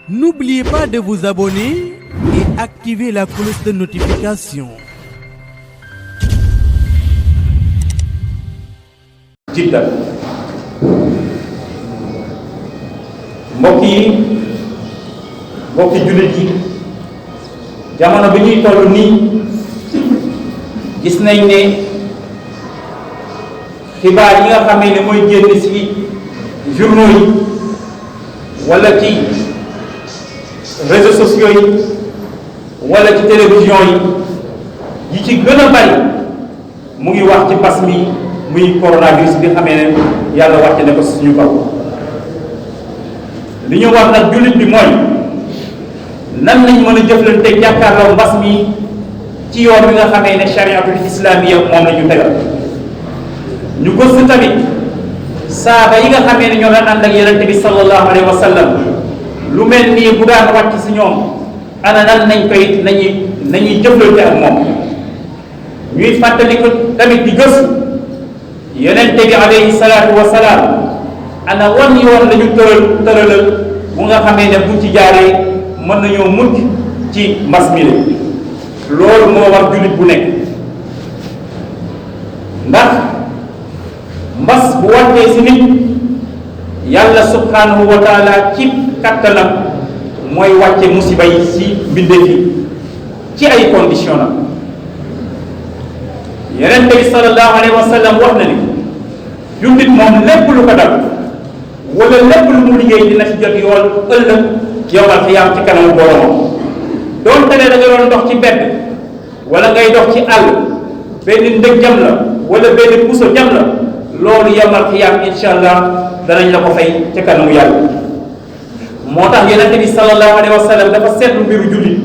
N'oubliez pas de vous abonner et activer la cloche de notification. jidda mbokki jullit yi jamono bi ñuy toll nii gis nañ ne xibaar yi nga xamee ne mooy génn ci journaux yi wala ci réseaux sociaux yi wala ci télévision yi ci gën a bari mu ngi wax ci mbas mi muy coronavirus bi xamee ne yàlla wàcce ne ko suñu kaw li ñu wax nag jullit bi mooy nan lañ mën a jëflante jàkkaarloo mbas mi ci yoon wi nga xamee ne chariatul islamiyya moom la ñu tegal ñu gëstu tamit saaba yi nga xamee ne ñoo daan ànd ak yonent bi sallallahu alayhi wa sallam lu mel nii bu daan wàcc si ñoom ana nan nañuy jëflante ak moom ñuy fàttali ko tamit di gëstu yonent bi alayhi salaatu wa salaam ana wan yoon la ñu tëralal bu nga xamee ne buñ ci jaaree mën nañoo mucc ci mbas mi loolu moo war jullit bu nekk ndax mbas bu wàccee si nit yàlla subhanahu wa taala ci kattanam mooy wàcce musiba yi si mbindeef yi ci ay condition la yonent bi sallallahu alayhi wa sallam wax na ni jullit moom lépp lu ko dal wala lépp lu mu liggéey dina ci jot yool ëllëg yowmal xiyaam ci kanamu boromam doonte ne da nga doon dox ci mbedd wala ngay dox ci àll benn ndëg jam la wala benn puso jam la loolu yowmal xiyaam insha allah danañ la ko fay ci kanamu yàlla moo tax yonent bi sallallahu alayhi wa sallam dafa seetlu mbiru jullit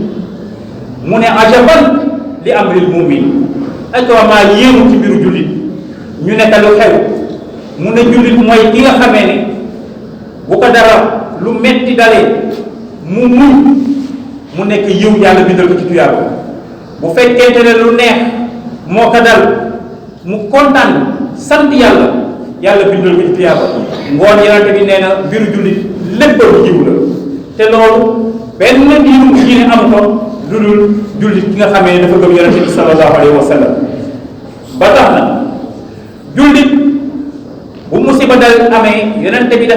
mu ne ajaban li amril mu'min ak waa maa yéemu ci mbiru jullit ñu nekk lu xew mu ne jullit mooy ki nga xamee ne bu ko dara lu metti dalee mu muñ mu nekk yiw yàlla bindal ko ci tuyaaba bu fekkente ne lu neex moo ko dal mu kontaan sant yàlla yàlla bindal ko ci tuyaaba ngoon yonent bi nee na mbiru jullit lépp lu jiw la te loolu benn diine amu ko lu dul jullit ki nga xamee ne dafa gëm yonent bi sallallahu alayhi wa sallam ba tax na jullit bu musiba dal amee yonent bi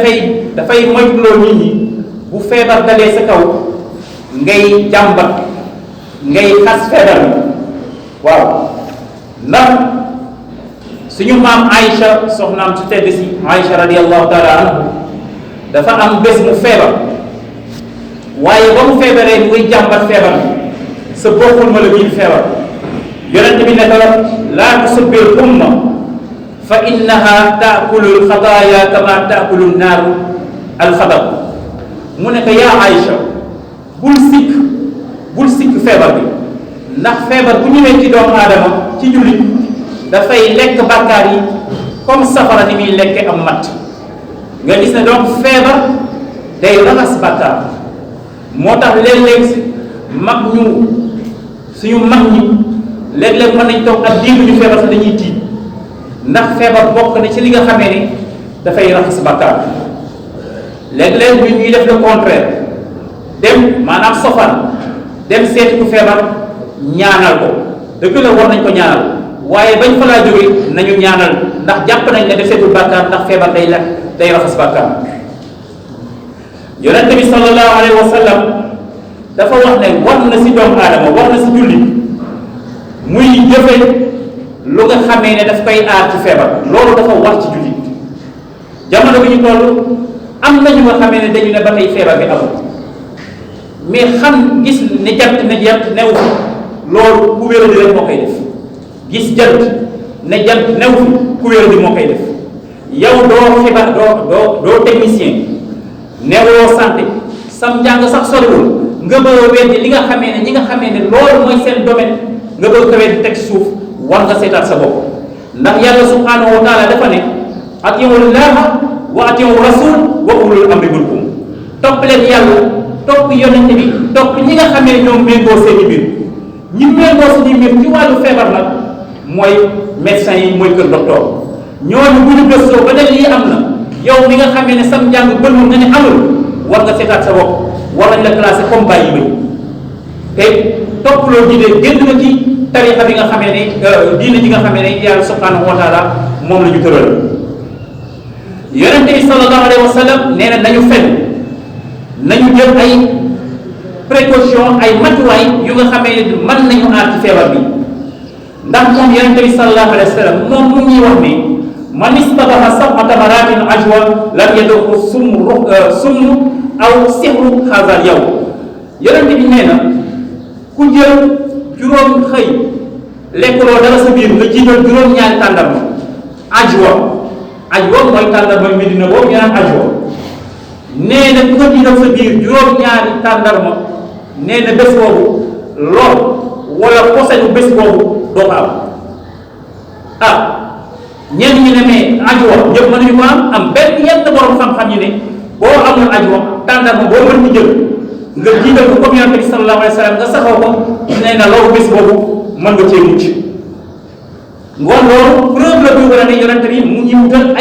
dafay moytuloo nit ñi bu feebar dalee sa kaw ngay jàmbat ngay xas feebar bi waaw ndax suñu maam Aïcha soxnaam su tedd si Aïcha radiyallahu taala anha dafa am bés mu feebar waaye ba mu feebaree muy jàmbat feebar bi sa bokkul ma la bii feebar yonent bi ne ko laa tusubbil umma fa innaha taakulu alxataaya kama taakulu naaru alxadab mu ne ko yaa Aïcha bul sikk feebar bi ndax feebar bu ñëwee ci doomu aadama ci jullit dafay lekk bàkkaar yi comme safara ni muy lekke am matt nga gis ne donc feebar day raxas bàkkaar moo tax léeg-léeg suñu mag ñi léeg-léeg mën nañ toog ak diir ñu feebar sax dañuy tiit ndax feebar bokk na ci li nga xamee ni dafay raxas bàkkaar léeg-léeg ñu ñuy def le contraire dem maanaam sofan dem seeti ku feebar ñaanal ko dëgg la war nañ ko ñaanal waaye bañ fa laa jógee nañu ñaanal ndax jàpp nañ ne def seetul bàkkaar ndax feebar day raxas bàkkaar yonent bi sallallahu alayhi wa sallam dafa wax ne war na si doomu aadama war na si jullit muy jëfe lu nga xamee ne daf koy aar ci feebar loolu dafa war ci jullit jamono bi ñu toll am nañu nga xamee ne dañu ne ba tey feebar bi amul mais xam gis ne jant new fi loolu ku wér di rek moo koy def gis jant ne jant new fi ku wér di moo koy def yow doo xibaar doo technicien newoo santé sam njàng sax soriwul nga bëgg a weddi li nga xamee ne ñi nga xamee ne loolu mooy seen domaine nga bëgg ko weddi teg suuf war nga seetaat sa bopp ndax yàlla subhanahu wa taala dafa ne atiiwu llaaha wa atiiwu rasul wa ulul amri minkum topp leen yàlla topp yonent bi topp ñi nga xamee ñoom méngoo seeni mbir ñi méngoo seeni mbir ci wàllu feebar nag mooy médecin yi mooy kër docteur ñooñu bu ñu gëstoo ba ne lii am na yow mi nga xamee ne sam njàng bënul nga ne amul war nga seetaat sa bopp war nañ la classé comme bàyyi may te topp loo diine génn na ci tarixa bi nga xamee ne diine ji nga xamee ne yàlla subhanahu wa taala moom la ñu tëral. yonente bi sallallahu alayhi wa sallam nee na nañu fen nañu jël ay précaution ay matuwaay yu nga xamee ne mën nañu aar ci feebar bi ndax moom yonente bi sallallahu alayhi wa sallam moom mu ñuy wax ne man istabaha sab'a tamaratin ajwa lam yadurhu summu aw sihru xaasal yow yonente bi nee na ku jël juróom xëy lekkuloo dara sa biir nga jiital juróom-ñaari tàndarma ajwa mooy tàndarma Medina boobu ñu naan ajwa nee na ku ko jiital sa biir juróom-ñaari tàndarma nee na bés boobu lool wala posenu bés boobu doo ko am ñenn ñi ne mais ajwa ñëpp mënuñu ko am benn yenn borom xam-xam yi ne boo amul ajwa tàndarma boo mën ci jël nga jiital ko comme yonent bi sallallahu alayhi wa sallam nga saxoo ko nee na loolu bés boobu mën nga cee mucc ngoon loolu preuve la bi wala ne yonent bi mu ngi wutal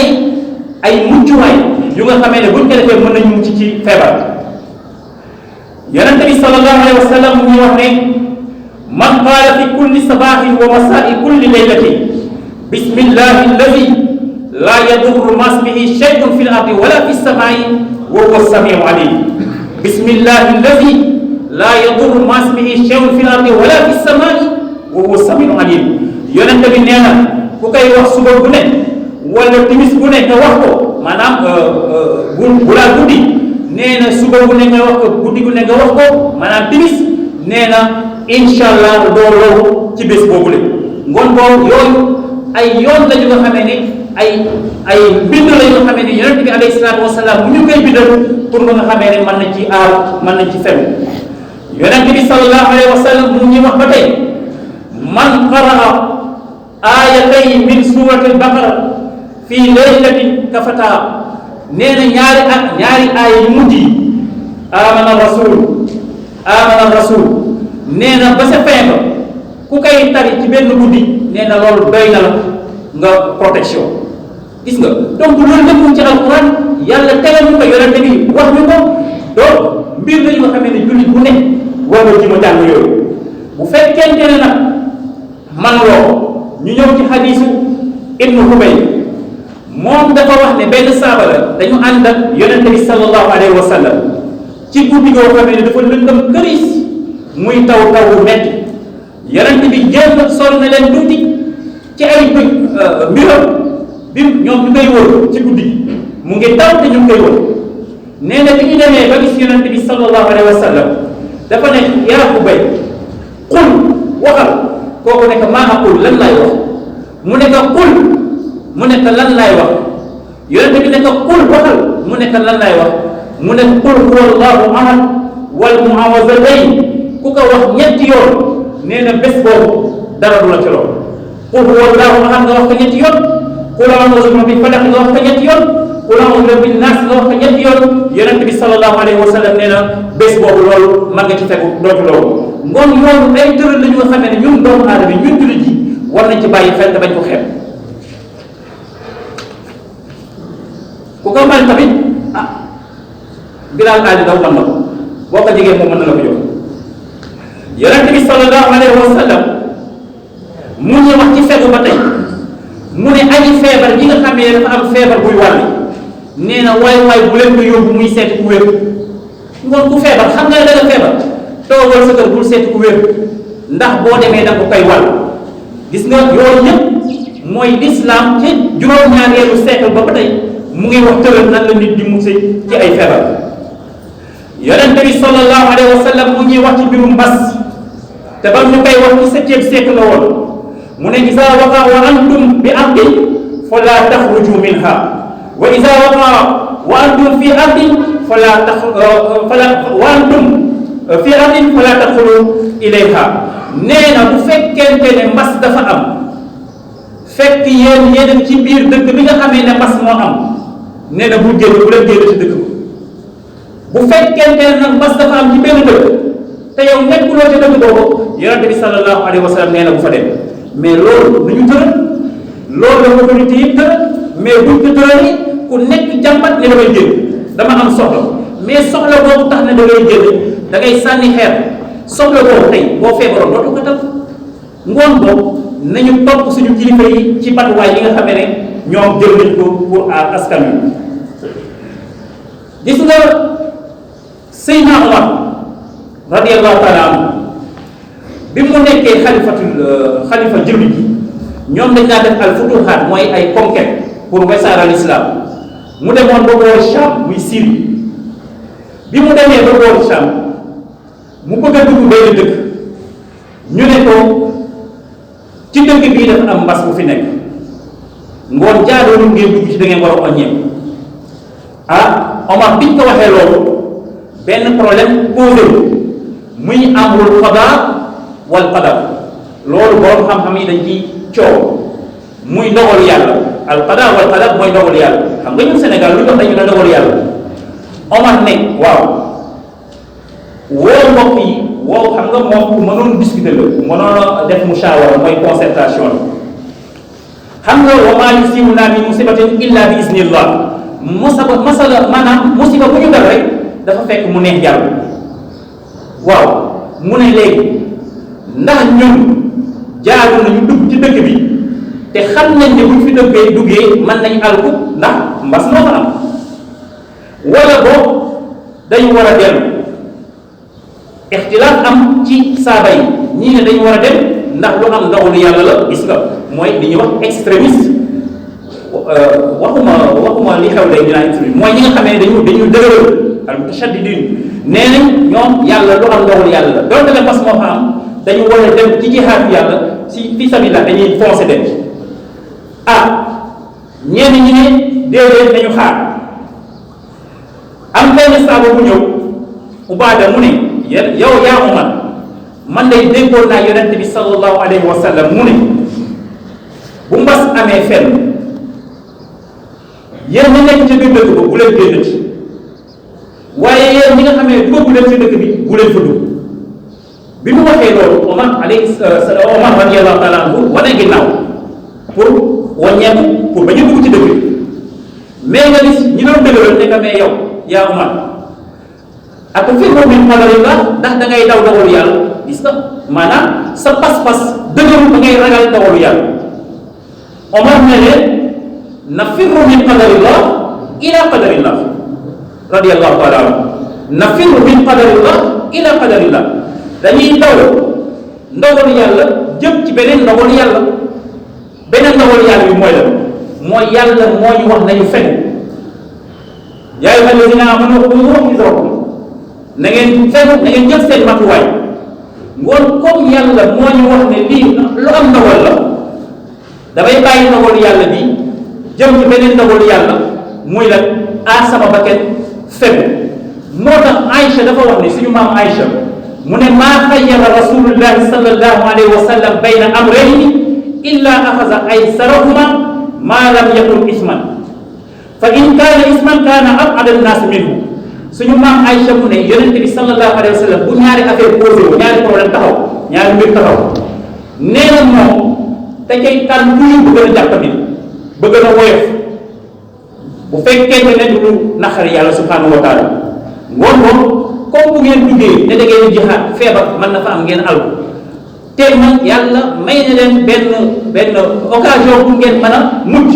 ay muccuwaay yu nga xamee ne buñ ko defee mën nañu mucc ci feebar yonent bi sallallahu alayhi wa sallam mu ngi wax ne man qaala fi kulli sabahin wa masaa'i kulli laylatin bismillahi alladi laa yadurru ma ismihi shay'un fi l ardi wala fi samaa'i wa huwa samiu alim bismillahi alladi laa yadurru ma ismihi shay'un fi l ardi wala fi samaa'i wa huwa samiu alim yonente bi nee na ku koy wax suba bu ne wala timis bu ne nga wax ko maanaam bu laa guddi nee na suba bu ne nga wax ko guddi gu ne nga wax ko maanaam timis nee na incha allah doo loolu ci bés boobu le ngoon boobu yooyu ay yoon la ñu nga xamee ne ay mbind la ñu nga xamee ne yonente bi alayhi salaatu wasalaam mu ñu koy bindal pour nga xamee ne mën nañ ci aar mën nañ ci fegu yonente bi sallallahu alayhi wa sallam mu ñuy wax ba tey man qaraa aayatayn min surati al-baqara fii laylatin kafataa nee na ñaari aaya yu mujj yi amana rasul nee na ba sa fin ba ku koy tari ci benn guddi nee na loolu doy na la nga protection gis nga donc loolu lépp ci alquran yàlla tegal ñu ko yonente bi wax ñu ko donc mbir la ñu nga xamee ne jullit bu ne war nga ji ma jàng yooyu bu fekkente ne nag man loo ñu ñëw ci xadiisu ibnu Hubay moom dafa wax ne benn saaba la dañu ànd ak yonente bi sallallahu alayhi wa sallam ci guddi goo xamee ne dafa lëndëm këris muy taw bu metti yonente bi jéem sol na leen tuuti ci ay mbiram bi ñoom ñu koy wër ci guddi mu ngi taw te ñu ngi koy wër nee na bi ñu demee ba gis yonente bi sallallahu alayhi wa sallam dafa ne yaa Hubay qul waxal kooku nekk maa aqul lan laay wax mu nekk qul mu nekk lan laay wax yonente bi nekk qul waxal mu nekk lan laay wax mu nekk qul huwa allahu ahad wal muawazatayn ku ko wax ñetti yoon nee na bés boobu dara du la ci lool qul huwa allahu ahad nga wax ko ñetti yoon qul a'udhu bi falaq nga wax ko ñetti yoon qul a'udhu bin nas nga wax ko ñetti yoon yonente bi sallallahu alayhi wa sallam nee na bés boobu loolu mën nga ci fekku doo ci loolu ngoon loolu ay tëral la ñu nga xamee ne ñun doomu aadama yi ñun jullit yi war nañ ci bàyyi xel te bañ ko xeeb ku ko mën tamit bilaal aali daw mën na ko boo ko jegee moom mën na la ko jox yonente bi sallallahu alayhi wa sallam mu ñu wax ci fegu ba tey mu ne aji feebar ñi nga xamee ne dafa am feebar buy wàlli nee na waay bu leen ko yóbbu muy seeti ku wér ngoon ku feebar xam nga ne da nga feebar toogal sa kër bul seeti ku wér ndax boo demee da nga ko koy wàll gis nga yooyu yëpp mooy l'islam ci juróom-ñaareelu siècle ba tey mu ngi wax tëral nan la nit di mucc ci ay feebar yonente bi sallallahu alayhi wa sallam mu ngi wax ci mbirum mbas te ba ñu koy wax ci septième siècle la woon mu ne isa waqa wa antum bi ardin fala taxruju minha wa isa waqa wa antum fi ardin wa antum fi ardin fala tadxulu ilayha nee na bu fekkente ne mbas dafa am fekk yéen ci biir dëkk bi nga xamee ne mbas moo am nee na bu leen génn ci dëkk bu fekkente ne nag mbas dafa am ci benn dëkk te yow nekkuloo ci dëkk boobu yonente bi sallallahu alayhi wa sallam nee na bu fa dem mais loolu du ñu tëral loolu la autorité yëpp tëral mais buñ ko tëralee ku nekk jàmbat ne damay génn dama am soxla mais soxla boobu tax na da ngay génn da ngay sànni xeer soxla boobu tey boo feebaroon dootu ko tal ngoon boobu nañu topp suñu kilifa yi ci batuwaay yi nga xamee ne ñoom jël nañ ko pour aar askan wi. gis nga Seydina Omar radiyallahu taala anhu bi mu nekkee xalifa jullit yi ñoom dañ naa def al futuhaat mooy ay conquête pour wesaara l'islam mu demoon ba boor Cham muy Syrie bi mu demee ba boor Cham mu bëgg a dugg benn dëkk ñu ne ko ci dëkk bii dafa am mbas bu fi nekk ngoon jaadoonu ngeen dugg ci da ngeen war a oññeeku Omar biñ ko waxee loolu benn problème posé muy amrul qada wal qadar loolu borom xam-xam yi dañ ciy coow muy ndogalu yàlla al qada wal qadar mooy ndogalu yàlla xam nga ñun Sénégal lu tax dañu ne ndogalu yàlla Omar ne waaw woo mbokk yi woo xam nga moom ku mënoon discuter la ku mënoon a def mushawara mooy concertation la xam nga wa maa yusiibanaa min musibatin illa bi iznillah masala maanaam musiba bu ñu dal rek dafa fekk mu neex yàlla waaw mu ne léegi ndax ñun jaaru nañu dugg ci dëkk bi te xam nañ ne buñ fi duggee mën nañ alku ndax mbas moo fa am wala boo dañu war a dellu ixtilaaf am ci saaba yi ñii ne dañu war a dem ndax lu am ndogalu yàlla la gis nga mooy li ñuy wax extrémiste waxuma li xew léegi dinaa extrémiste mooy ñi nga xamee dañu dëgëral al mutashaddidin nee nañ ñoom yàlla lu am ndogalu yàlla la donte ne mbas moo fa am dañu war a dem ci jihaad yàlla si fi sabilillah dañuy foncé dem ñenn ñi ne déedéet nañu xaar am benn saaba bu ñëw Ubaada mu ne yow yaa Umar man day déggoon naa yonent bi sallallahu alayhi wa sallam mu ne bu mbas amee fenn yéen ñi nekk ci biir dëkk ba bu leen génn ci waaye yéen ñi nga xamee dugg leen ci dëkk bi bu leen fa dugg bi mu waxee loolu Omar radiyallahu taala anhu wane ginnaaw pour wàññeeku pour ba ñu dugg ci dëkk bi mais nga gis ñi doon dëgëral ne que mais yow yaa Omar ak firru min qadarillah ndax da ngay daw dogalu yàlla gis nga maanaam sa pas-pas dëgëru ba ngay ragal dogalu yàlla Omar ne leen na firru min qadarillah ila qadarillah radiyallahu taala anhu na firru min qadarillah ila qadarillah dañuy daw ndogalu yàlla jëm ci beneen ndogalu yàlla beneen ndogalu yàlla bi mooy la mooy yàlla moo ñu wax nañu fen yaa ayyuha allazina amanu khudhu hidrakum na ngeen fen na ngeen jël seen matuwaay ngoon comme yàlla moo ñu wax ne lii lu am ndogal la damay bàyyi ndogalu yàlla bi jëm ci beneen ndogalu yàlla muy la aar sama bakkan fen moo tax Aïcha dafa wax ne suñu maam Aïcha mu ne maa xayyara rasulullahi sallallahu alayhi wa sallam bayna amrayni illa axasa aysarahuma maa lam yakun isman fa in kaana isman kaana ab'ada an-naas minhu suñu maam Aïcha mu ne yonente bi sallallahu alayhi wa sallam bu ñaari affaire posé wu ñaari problème taxaw ñaari mbir taxaw nee na moom te cay tànn toujours bu gën a jàppandi ba gën a woyof bu fekkee ne du naqari yàlla subhanahu wa taala ngoon moom comme bu ngeen duggee ne da ngeen jihaad feebar mën na fa am ngeen alku te man yàlla may na leen benn occasion bu ngeen mën a mucc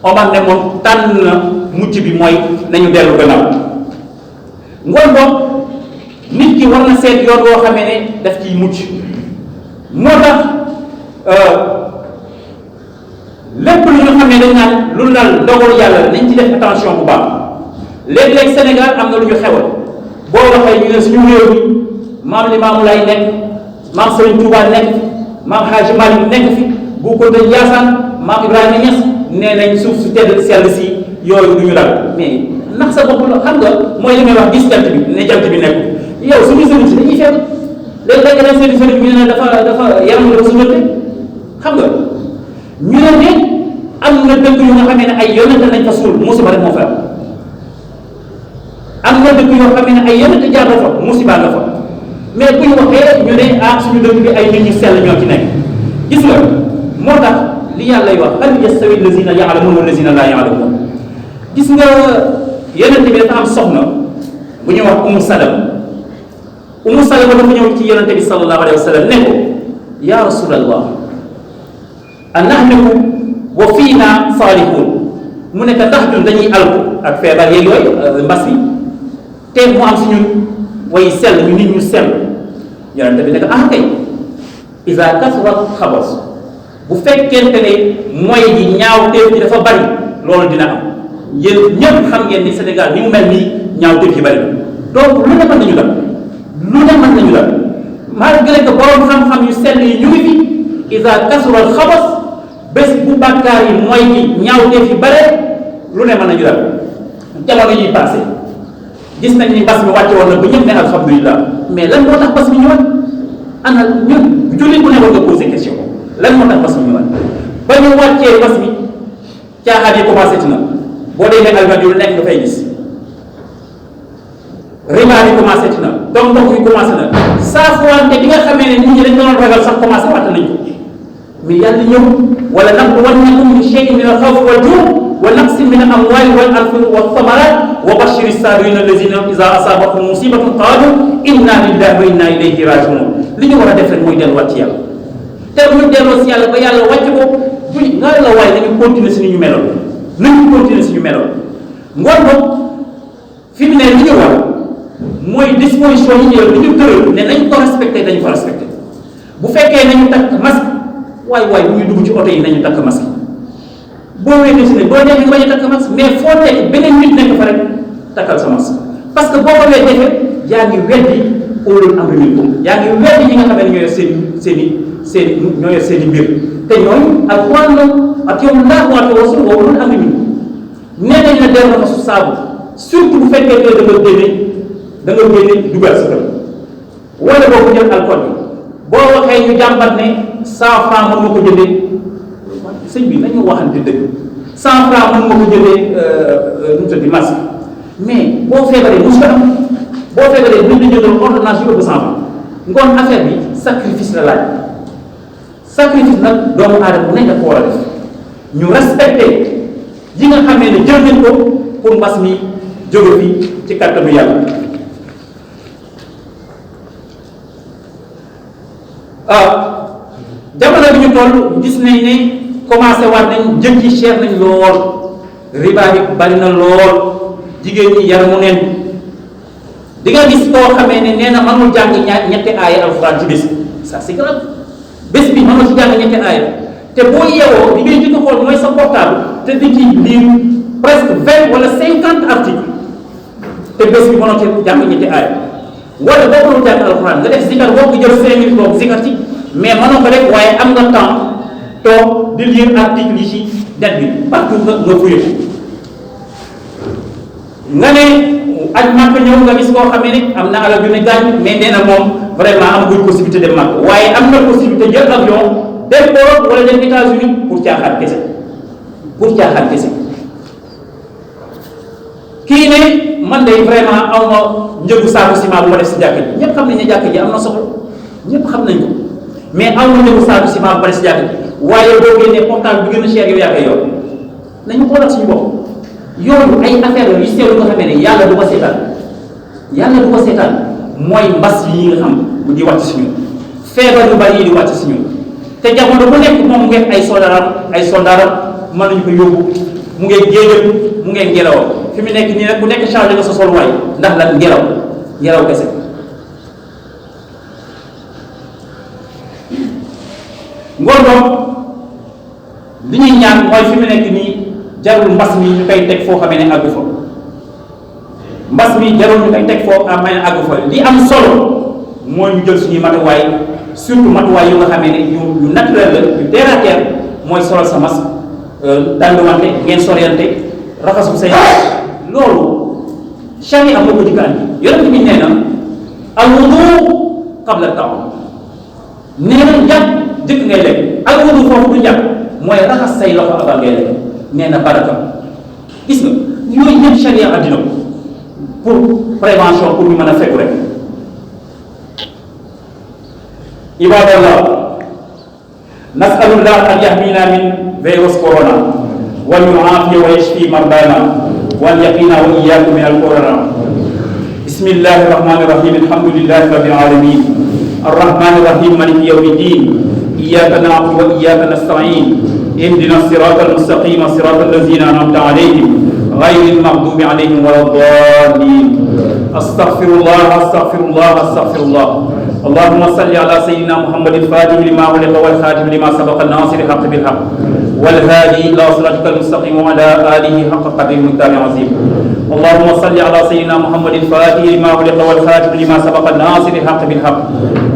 Omar ne moom tànn na mucc bi mooy nañu dellu gannaaw ngoon boobu nit ki war na seet yoon woo xamee ne daf ciy mucc moo tax lépp lu ñu xam ne dañ naan lu dal ndogalu yàlla nañ ci def attention bu baax léeg-léeg Sénégal am na lu ñu xewal boo waxee ñu ne suñu réew mi maam Limaamu Laay nekk maam Sëriñ Tuubaa nekk maam Haaji Maalik nekk fi bu ko dañ Yaasaan maam Ibrahima Ñas nee nañ suuf su tedd sell si yooyu du ñu dal mais ndax sa bopp la xam nga mooy li may wax gis jant bi ne jant bi nekk yow suñu sëriñ si dañuy feebar léeg-léeg nga dem sëriñ bi ne dafa yaram dafa sujjóote xam nga ñu ne am na dëkk yu nga xamee ne ay yonent nañ fa suul musiba rek moo fa am na dëkk yoo xam ne ay yonent jaar na fa musiba nga fa mais bu ñu waxee ñu ne suñu dëkk bi ay nit ñu sell ñoo ci nekk gis nga moo tax li yàlla lay wax hal yastawi allazina ya'lamuuna wallazina laa ya'lamuun gis nga yonent bi dafa am soxna bu ñuy wax Umu Salama dafa ñëw ci Yonente bi sallallahu alayhi wa sallam ne ko yaa rasulallah anahliku wa fiina saalihun mu ne ko ndax ñun dañuy alku ak feebar yeeg yooyu mbas bi te mu am si ñun way sell ñu nit ñu sell Yonente bi ne ko ah kay isa kasura xabas bu fekkente ne mooy gi ñaaw teef ji dafa bari loolu dina am yéen ñëpp xam ngeen ni Sénégal ni mu mel nii ñaaw teef yi bari donc lu ne mën nañu dal lu ne mën nañu dal malgré que borom xam-xam yu sell yi ñu ngi fi isa kasura xabas bés bu bàkkaar yi mooy gi ñaaw teef yi bare lu ne mën nañu dal jamono yi passé gis nañ ni mbas mi wàcce woon na ba ñëpp ne alhamdulilah mais lan moo tax mbas mi ñëwaat ana ñun jullit bu ne war nga posé question lan moo tax mbas mi ñëwaat ba ñu wàccee mbas mi caaxaan yi commencé ti na boo dee ne almadi lu nekk nga fay gis riba yi commencé ti na donc ndox yi commencé na saafuwante bi nga xamee ne nit ñi dañ doon ragal sax commencé waat nañ ko mais yàlla ñëw wala nabluwannakum bi shay'in min al-khawfi wal-ju'i wa naqsin min al-amwali wal-anfusi wath-thamarat wa bashiri as-sabirina allazina iza asabatuhum musibatun qalu inna lillahi wa inna ilayhi raji'un li ñu war a def rek mooy delluwaat ci yàlla te bu ñu delloo si yàlla ba yàlla wàcc ko buñ nga la waaye nañu continuer si ni ñu meloon nañu continuer si ñu meloon ngoon moom fi mu ne li ñu war mooy disposition yi ñëw li ñu tëral ne nañ ko respecté dañu ko respecté bu fekkee nañu takk masque waay bu ñu dugg ci oto yi nañu takk masque boo wéetee si ne boo nekkee nga bañ a takk masque mais foo nekk beneen nit nekk fa rek takkal sa masque parce que boo ko weddee yaa ngi weddi ulul amri minkum yaa ngi weddi ñi nga xam ne ñoo yor ñoo yor seen i mbir te ñooñu ak wàllu ak yow ndax waatu wasul wa ulul amri minkum nee nañ la der na fa su saabu surtout bu fekkee ne da nga génne dugal sa kër wala boo ko jël alcool bi boo waxee ñu jàmbat ne 100 francs mën nga ko jëndee sëñ bi nañu waxante dëgg 100 francs mën nga ko jëndee nu mu tudd masque mais boo feebaree mos ko am boo feebaree buñ la jëndal ordonnance yu ëpp 100 francs ngoon affaire bi sacrifice la laaj sacrifice nag doomu aadama bu nekk dafa war a def ñu respecté yi nga xamee ne jël nañ ko pour mbas mi jóge fi ci kattanu yàlla. jamono bi ñu toll gis nañ ne commencé waat nañ njëg yi cher nañ lool riba bi bari na lool jigéen ñi yar mu neen di nga gis koo xamee ne nee na mënul jàng ñetti aaya alxuraan ci bés ça c'est grave bés bi mënul ci jàng ñetti aaya te boo yeewoo di ngay njëkk a xool mooy sa portable te di ci lire presque 20 wala 50 articles te bés bi mënoo ci jàng ñetti aaya wala boo mënul jàng alxuraan nga def zikar boo ko jël 5 minutes toog zikar ci mais mënoo ko rek waaye am nga temps toog di lire article yi ci net bi partout nga fuye nga ne aj màkk ñëw nga gis koo xamee ne am na alal yu ne gaañ mais nee na moom vraiment amaguñ possibilité dem màkk waaye am na possibilité jël avion dem Europe wala dem États-Unis pour caaxaan kese kii ne man day vraiment aw ma njëgu saaku ciment bu ma def si jàkk ji ñëpp xam nañ ne jàkk ji am na soxla ñëpp xam nañ ko mais aw ma njëgu saaku ciment bu ma def si jàkk ji waaye boo génnee portable bi gën a cher yow yaa koy yor nañu xoolal suñu bopp yooyu ay affaire yu seetlu nga xamee ne yàlla du ko seetaan mooy mbas yi nga xam bu di wàcc si ñun feebar yu bari yi di wàcc si ñun te jamono bu nekk moom mu ngi ay soldaaram mën nañu ko yóbbu mu ngi géejal mu ngi ngelawal fi mu nekk nii nag ku nekk chargé nga sa solwaay ndax la ngelaw kese ngoon li ñuy ñaan mooy fi mu nekk nii jarul mbas mi ñu koy teg foo xamee ne àggu fa mbas mi jarul ñu koy teg foo xamee ne àggu fa li am solo mooy ñu jël suñuy matuwaay surtout matuwaay yu nga xamee ne yu naturel la yu terre à terre mooy solal sa masque dandumante ngeen soriante raxasu say loolu charia moo ko jëkk andi yonent bi nee na al-wudu qabla at-ta'am nee na njàpp jëkk ngay lekk al-wudu foofu du njàpp mooy raxas say loxo avant ngay lekk nee na baraka gis nga yooyu ñëpp charia addina ko pour prévention pour ñu mën a fekk rek ibadallah nasalullah an yahmina min virus corona wa yuafiya wa yashfi mardana wa an yaqina wa iyyakum min al corona بسم الله الرحمن الرحيم الحمد لله رب العالمين الرحمن الرحيم مالك يوم الدين إياك نعبد وإياك نستعين اهدنا الصراط المستقيم صراط الذين أنعمت عليهم غير المغضوب عليهم ولا الضالين أستغفر الله أستغفر الله أستغفر الله اللهم صل على سيدنا محمد الفاتح لما أغلق والخاتم لما سبق الناصر الحق بالحق والهادي إلى صراطك المستقيم وعلى آله حق قدره ومقداره العظيم اللهم صل على سيدنا محمد الفاتح لما أغلق والخاتم لما سبق الناصر الحق بالحق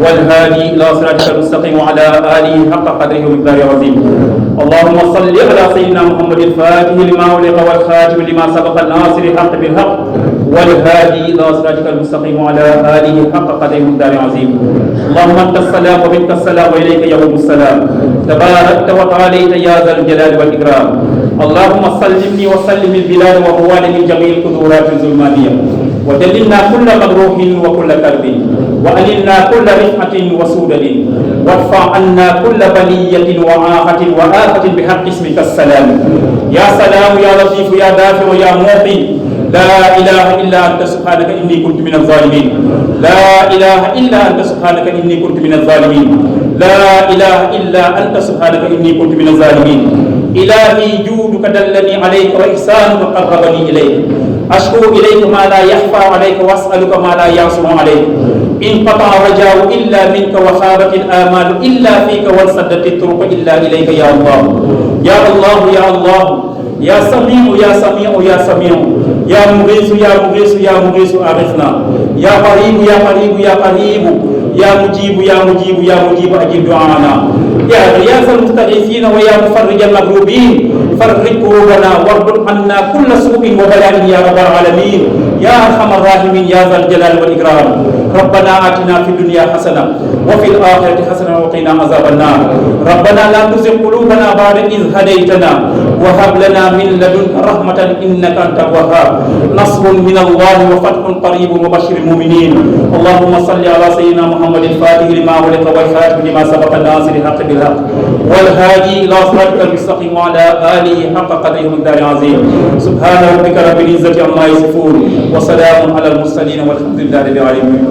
والهادي إلى صراطك المستقيم وعلى آله حق قدره ومقداره العظيم اللهم صل على سيدنا محمد الفاتح لما أغلق والخاتم لما سبق الناصر الحق بالحق والهادي إلى صراطك المستقيم وعلى آله حق قدره ومقداره العظيم اللهم أنت السلام ومنك السلام وإليك يوم السلام تباركت وتعاليت يا ذا الجلال والإكرام اللهم سلمني وسلم البلاد وموالي من جميع القدورات الظلمانية ودللنا كل مجروح وكل كرب وألنا كل رفعة وسودة وادفع عنا كل بلية وعافة وآفة بحق اسمك السلام يا سلام يا لطيف يا دافع يا موقن لا إله إلا أنت سبحانك إني كنت من الظالمين لا إله إلا أنت سبحانك إني كنت من الظالمين لا إله إلا أنت سبحانك إني كنت من الظالمين إلهي جودك دلني عليك وإحسانك قربني إليك أشكو إليك ما لا يخفى عليك وأسألك ما لا يعصم عليك إن قطع رجاء إلا منك وخابت الآمال إلا فيك وانسدت الطرق إلا إليك يا الله يا الله يا الله يا سميع يا سميع يا سميع يا مغيث يا مغيث يا مغيث أغثنا يا قريب يا قريب يا قريب يا مجيب يا مجيب يا مجيب أجب دعانا يا غياث المستغيثين ويا مفرج المغلوبين فرج كروبنا واربط عنا كل سوء وبلاء يا رب العالمين يا أرحم الراحمين يا ذا الجلال والإكرام ربنا آتنا في الدنيا حسنة وفي الآخرة حسنة وقنا عذاب النار ربنا لا تزغ قلوبنا بعد إذ هديتنا وهب لنا من لدنك رحمة إنك أنت الوهاب نصر من الله وفتح قريب وبشر المؤمنين اللهم صل على سيدنا محمد الفاتح لما أغلق والخاتم لما سبق الناصر الحق بالحق والهادي إلى صراطك المستقيم وعلى آله حق قدره ومقداره العظيم سبحان ربك رب العزة عما يصفون وسلام على المرسلين والحمد لله رب العالمين.